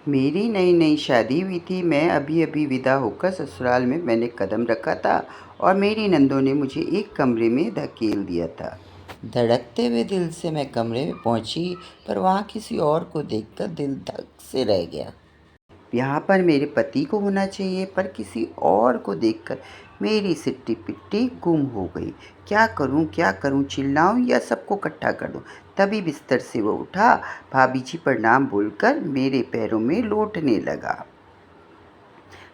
मेरी नई नई शादी हुई थी। मैं अभी अभी विदा होकर ससुराल में मैंने कदम रखा था और मेरी नंदों ने मुझे एक कमरे में धकेल दिया था। धड़कते हुए दिल से मैं कमरे में पहुंची, पर वहां किसी और को देखकर दिल धक से रह गया। यहाँ पर मेरे पति को होना चाहिए, पर किसी और को देखकर मेरी सिट्टी पिट्टी गुम हो गई। क्या करूं, चिल्लाऊं या सबको इकट्ठा कर दूं? तभी बिस्तर से वो उठा, भाभी जी प्रणाम बोलकर मेरे पैरों में लौटने लगा।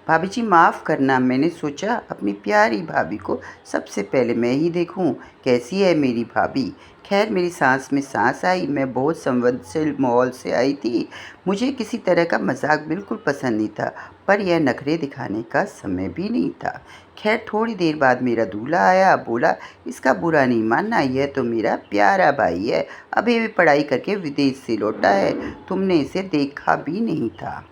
भाभी जी माफ़ करना, मैंने सोचा अपनी प्यारी भाभी को सबसे पहले मैं ही देखूं। कैसी है मेरी भाभी? खैर मेरी सांस में सांस आई। मैं बहुत संवेदनशील माहौल से आई थी। मुझे किसी तरह का मजाक बिल्कुल पसंद नहीं था, पर यह नखरे दिखाने का समय भी नहीं था। खैर थोड़ी देर बाद मेरा दूल्हा आया, बोला इसका बुरा नहीं मानना, यह तो मेरा प्यारा भाई है, अभी भी पढ़ाई करके विदेश से लौटा है, तुमने इसे देखा भी नहीं था।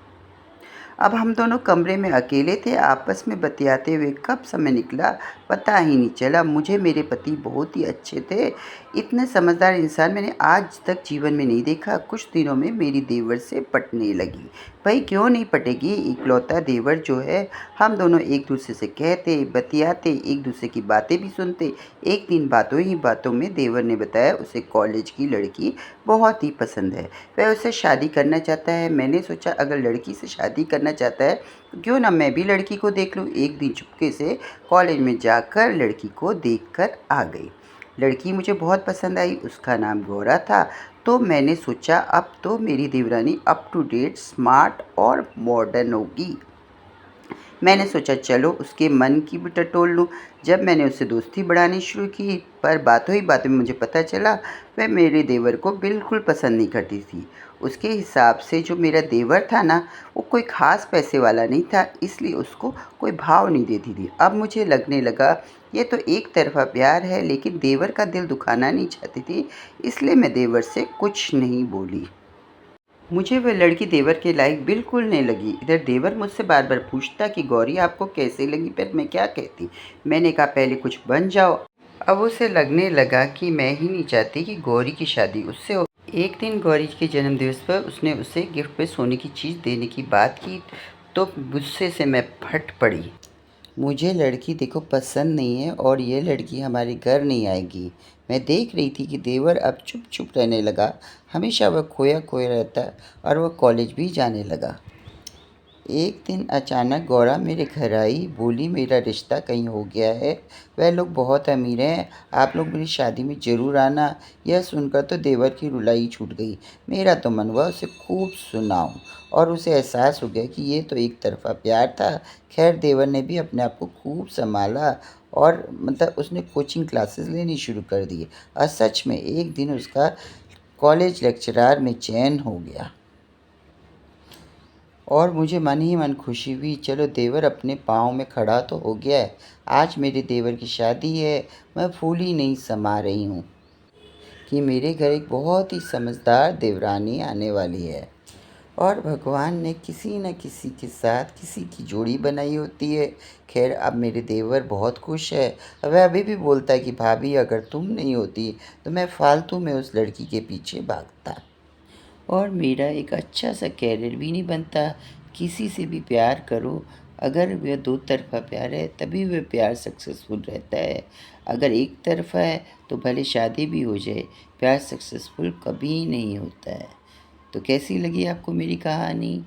अब हम दोनों कमरे में अकेले थे। आपस में बतियाते हुए कब समय निकला पता ही नहीं चला। मुझे मेरे पति बहुत ही अच्छे थे। इतने समझदार इंसान मैंने आज तक जीवन में नहीं देखा। कुछ दिनों में मेरी देवर से पटने लगी। भाई क्यों नहीं पटेगी, इकलौता देवर जो है। हम दोनों एक दूसरे से कहते बतियाते, एक दूसरे की बातें भी सुनते। एक दिन बातों ही बातों में देवर ने बताया उसे कॉलेज की लड़की बहुत ही पसंद है, वह उससे शादी करना चाहता है। मैंने सोचा अगर लड़की से शादी करना चाहता है तो क्यों ना मैं भी लड़की को देख लूँ। एक दिन चुपके से कॉलेज में जाकर लड़की को देखकर आ गई। लड़की मुझे बहुत पसंद आई। उसका नाम गौरा था। तो मैंने सोचा अब तो मेरी देवरानी अप टू डेट, स्मार्ट और मॉडर्न होगी। मैंने सोचा चलो उसके मन की भी टटोल लूँ। जब मैंने उससे दोस्ती बढ़ानी शुरू की, पर बातों ही बातों में मुझे पता चला वह मेरे देवर को बिल्कुल पसंद नहीं करती थी। उसके हिसाब से जो मेरा देवर था ना, वो कोई ख़ास पैसे वाला नहीं था, इसलिए उसको कोई भाव नहीं देती थी। अब मुझे लगने लगा ये तो एक तरफ़ा प्यार है, लेकिन देवर का दिल दुखाना नहीं चाहती थी, इसलिए मैं देवर से कुछ नहीं बोली। मुझे वह लड़की देवर के लायक बिल्कुल नहीं लगी। इधर देवर मुझसे बार बार पूछता कि गौरी आपको कैसे लगी, पर मैं क्या कहती। मैंने कहा पहले कुछ बन जाओ। अब उसे लगने लगा कि मैं ही नहीं चाहती कि गौरी की शादी उससे हो। एक दिन गौरी के जन्मदिवस पर उसने उसे गिफ्ट में सोने की चीज़ देने की बात की, तो गुस्से से मैं फट पड़ी। मुझे लड़की देखो पसंद नहीं है और ये लड़की हमारे घर नहीं आएगी। मैं देख रही थी कि देवर अब चुप चुप रहने लगा। हमेशा वह खोया खोया रहता और वह कॉलेज भी जाने लगा। एक दिन अचानक गौरा मेरे घर आई, बोली मेरा रिश्ता कहीं हो गया है, वह लोग बहुत अमीर हैं, आप लोग मेरी शादी में ज़रूर आना। यह सुनकर तो देवर की रुलाई छूट गई। मेरा तो मन हुआ उसे खूब सुनाऊं, और उसे एहसास हो गया कि ये तो एक तरफा प्यार था। खैर देवर ने भी अपने आप को खूब संभाला और उसने कोचिंग क्लासेस लेनी शुरू कर दी। और सच में एक दिन उसका कॉलेज लेक्चरार में चयन हो गया और मुझे मन ही मन खुशी हुई। चलो देवर अपने पाँव में खड़ा तो हो गया है। आज मेरे देवर की शादी है। मैं फूल ही नहीं समा रही हूँ कि मेरे घर एक बहुत ही समझदार देवरानी आने वाली है, और भगवान ने किसी न किसी के साथ किसी की जोड़ी बनाई होती है। खैर अब मेरे देवर बहुत खुश है। वह अभी भी बोलता है कि भाभी अगर तुम नहीं होती तो मैं फालतू में उस लड़की के पीछे भागता और मेरा एक अच्छा सा कैरियर भी नहीं बनता। किसी से भी प्यार करो, अगर वह दो तरफ़ा प्यार है तभी वह प्यार सक्सेसफुल रहता है। अगर एक तरफ़ा है तो भले शादी भी हो जाए, प्यार सक्सेसफुल कभी नहीं होता है। तो कैसी लगी आपको मेरी कहानी?